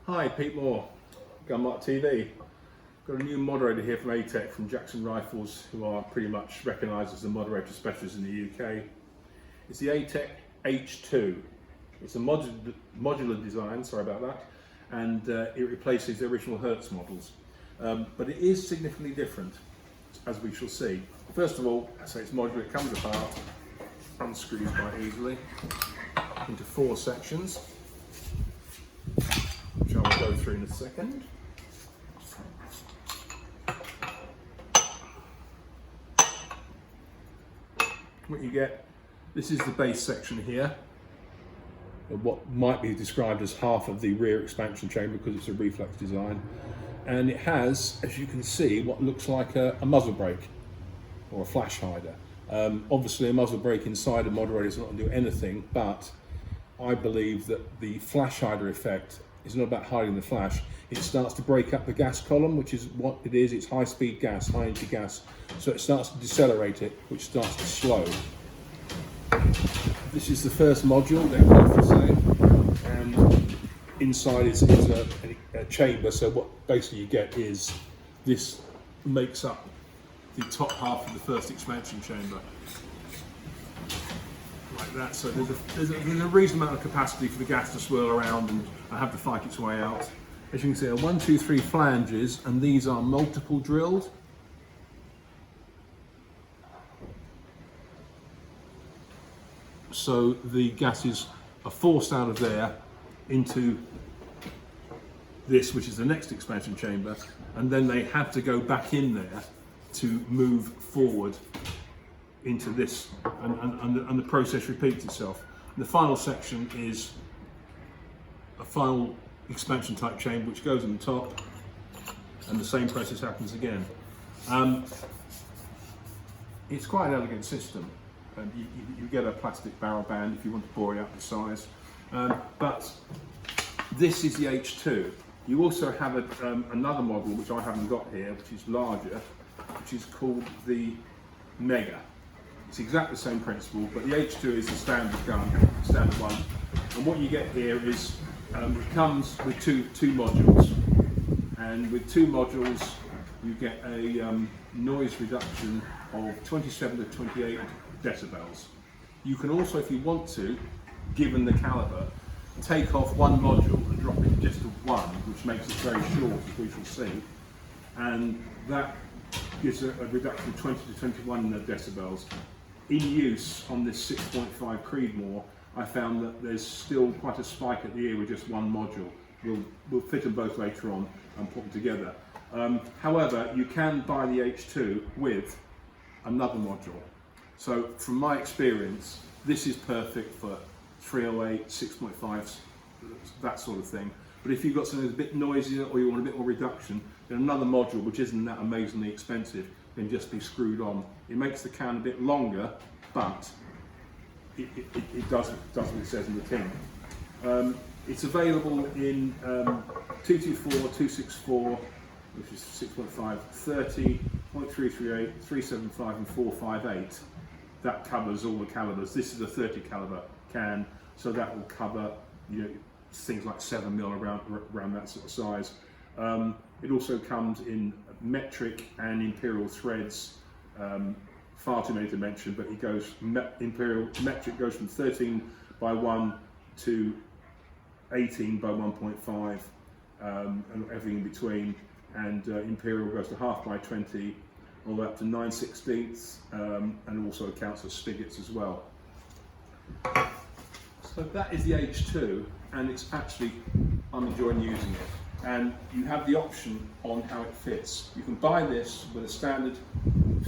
Hi, Pete Moore, Mart TV. Got a new moderator here from A-TEC from Jackson Rifles, who are pretty much recognised as the moderator specialists in the UK. It's the A-TEC H2. It's a modular design, sorry about that, and it replaces the original Hertz models. But it is significantly different, as we shall see. First of all, I say it's modular, it comes apart, unscrews quite easily into 4 sections, which I will go through in a second. What you get, this is the base section here, of what might be described as half of the rear expansion chamber because it's a reflex design, and it has, as you can see, what looks like a muzzle brake or a flash hider. Obviously a muzzle brake inside a moderator is not going to do anything, but I believe that the flash hider effect is not about hiding the flash. It starts to break up the gas column, which is what it is. It's high speed gas, high energy gas. So it starts to decelerate it, which starts to slow. This is the first module, they're both the same. And inside is a chamber. So what basically you get is this makes up the top half of the first expansion chamber. Like that, so there's a reasonable amount of capacity for the gas to swirl around and have to fight its way out. As you can see, there are 1, 2, 3 flanges, and these are multiple drilled. So the gases are forced out of there into this, which is the next expansion chamber, and then they have to go back in there to move forward into this, and the process repeats itself. And the final section is a final expansion type chamber which goes on the top, and the same process happens again. It's quite an elegant system, and you get a plastic barrel band if you want to bore it out the size, but this is the H2. You also have another model which I haven't got here, which is larger, which is called the Mega. It's exactly the same principle, but the H2 is the standard gun, standard one. And what you get here is, it comes with two modules. And with 2 modules, you get a noise reduction of 27 to 28 decibels. You can also, if you want to, given the caliber, take off one module and drop it just to 1, which makes it very short, as we shall see. And that gives a reduction of 20 to 21 decibels. In use on this 6.5 Creedmoor, I found that there's still quite a spike at the ear with just one module. We'll fit them both later on and put them together. However, you can buy the H2 with another module. So from my experience, this is perfect for 308, 6.5s, that sort of thing. But if you've got something that's a bit noisier or you want a bit more reduction, then another module, which isn't that amazingly expensive, can just be screwed on. It makes the can a bit longer, but it does what it says in the tin. It's available in 224, 264, which is 6.5, 30, 0.338, 375 and 458. That covers all the calibers. This is a 30 caliber can, so that will cover, you know, things like 7mm around that sort of size. It also comes in metric and imperial threads, far too many to mention, but it goes, metric goes from 13 by 1 to 18 by 1.5, and everything in between, and imperial goes to half by 20, all the way up to 9/16, and also accounts for spigots as well. So that is the H2, and it's actually, I'm enjoying using it. And you have the option on how it fits. You can buy this with a standard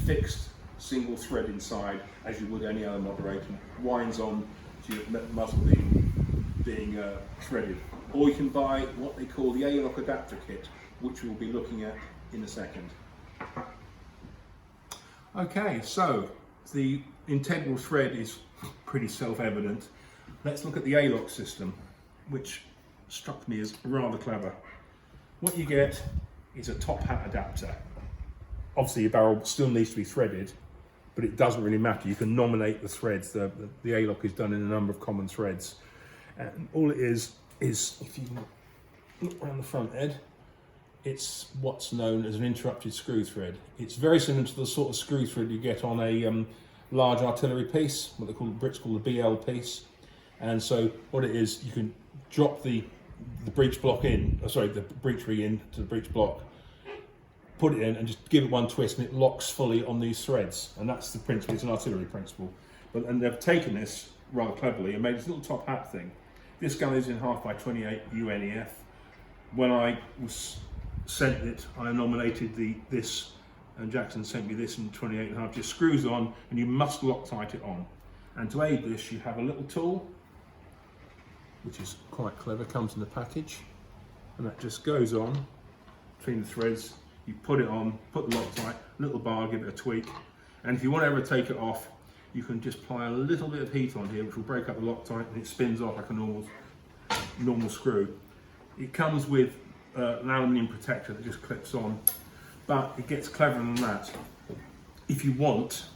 fixed single thread inside, as you would any other moderator, winds on to your muzzle being threaded. Or you can buy what they call the A-lock adapter kit, which we'll be looking at in a second. Okay, so the integral thread is pretty self-evident. Let's look at the A-lock system, which struck me as rather clever. What you get is a top hat adapter. Obviously your barrel still needs to be threaded, but it doesn't really matter. You can nominate the threads. The A-lock is done in a number of common threads. And all it is if you look around the front head, it's what's known as an interrupted screw thread. It's very similar to the sort of screw thread you get on a large artillery piece, what they call, the Brits call the BL piece. And so what it is, you can drop the breech block in, the breech ring in to the breech block, put it in and just give it one twist and it locks fully on these threads. And that's the principle, it's an artillery principle. And they've taken this rather cleverly and made this little top hat thing. This gun is in 1/2 by 28 UNEF. When I was sent it, I nominated this, and Jackson sent me this in 28.5. Just screws on, and you must Loctite it on. And to aid this, you have a little tool, which is quite clever, comes in the package, and that just goes on between the threads. You put it on, put the Loctite, little bar, give it a tweak, and if you want to ever take it off, you can just apply a little bit of heat on here, which will break up the Loctite, and it spins off like a normal screw. It comes with an aluminium protector that just clips on, but it gets cleverer than that. If you want,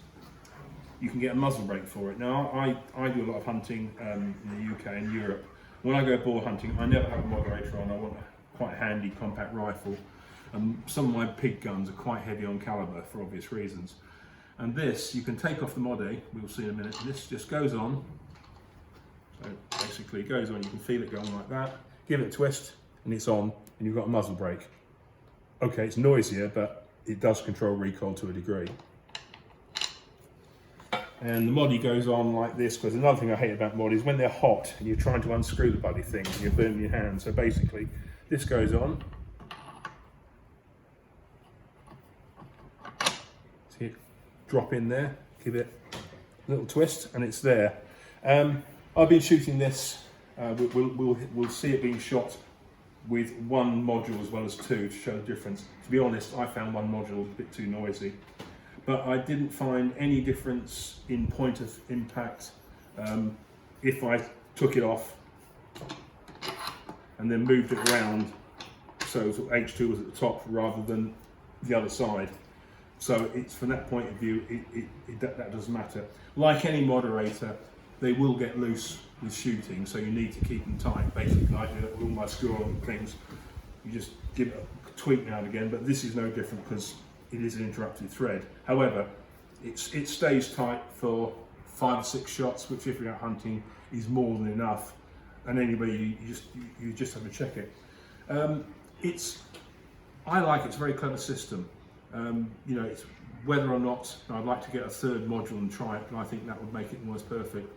you can get a muzzle brake for it. Now, I do a lot of hunting in the UK and Europe. When I go boar hunting, I never have a moderator on. I want a quite handy compact rifle. Some of my pig guns are quite heavy on caliber for obvious reasons. And this, you can take off the moddy, we'll see in a minute. This just goes on. So basically it goes on, you can feel it going like that. Give it a twist and it's on, and you've got a muzzle brake. Okay, it's noisier, but it does control recoil to a degree. And the moddy goes on like this, because another thing I hate about mod is when they're hot and you're trying to unscrew the bloody thing and you're burning your hand. So basically, this goes on. See it drop in there, give it a little twist, and it's there. I've been shooting this, we'll see it being shot with one module as well as two to show the difference. To be honest, I found one module a bit too noisy, but I didn't find any difference in point of impact if I took it off and then moved it around so H2 was at the top rather than the other side. So it's, from that point of view, that doesn't matter. Like any moderator, they will get loose with shooting, so you need to keep them tight. Basically, I do that with all my screw-on things. You just give it a tweak now and again, but this is no different because it is an interrupted thread. However, it stays tight for 5 or 6 shots, which if you're out hunting is more than enough. And anybody, you just have to check it. I like it's a very clever system. You know, it's whether or not I'd like to get a third module and try it, and I think that would make it almost perfect.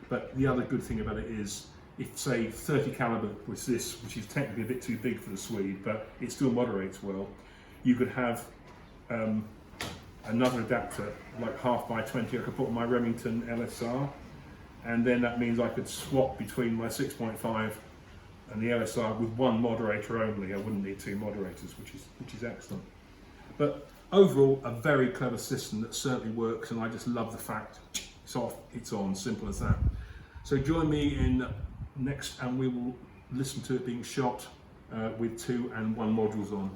But the other good thing about it is, if say 30 caliber was this, which is technically a bit too big for the Swede, but it still moderates well, you could have another adapter, like 1/2 by 20, I could put on my Remington LSR, and then that means I could swap between my 6.5 and the LSR with one moderator only. I wouldn't need 2 moderators, which is excellent. But overall, a very clever system that certainly works, and I just love the fact it's off, it's on, simple as that. So join me in next, and we will listen to it being shot with 2 and 1 modules on.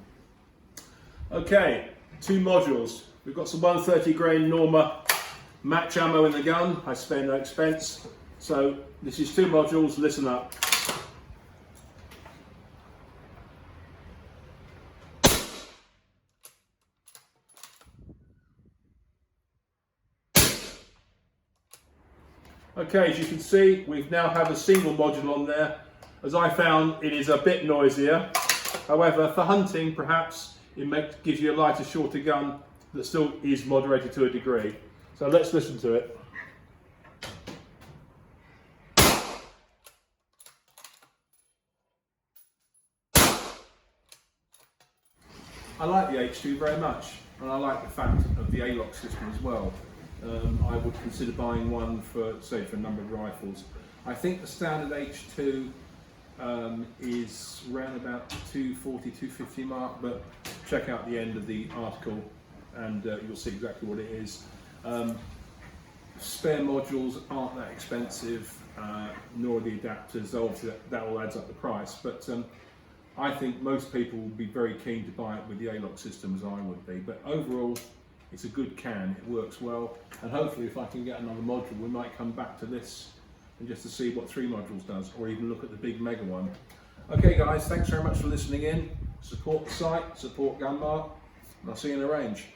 Okay, 2 modules. We've got some 130 grain Norma match ammo in the gun. I spare no expense. So this is 2 modules, listen up. Okay, as you can see, we now have a single module on there. As I found, it is a bit noisier. However, for hunting, perhaps, it gives you a lighter, shorter gun that still is moderated to a degree. So let's listen to it. I like the H2 very much, and I like the fact of the A-lock system as well. I would consider buying one for, say, for a number of rifles. I think the standard H2 is around about 240, 250 mark, but check out the end of the article and you'll see exactly what it is. Spare modules aren't that expensive, nor the adapters. Obviously that all adds up the price, but I think most people will be very keen to buy it with the A-lock system, as I would be. But overall, it's a good can, it works well, and hopefully if I can get another module, we might come back to this and just to see what 3 modules does, or even look at the big mega one. Okay guys, thanks very much for listening in. Support the site, support Mart, and I'll see you in the range.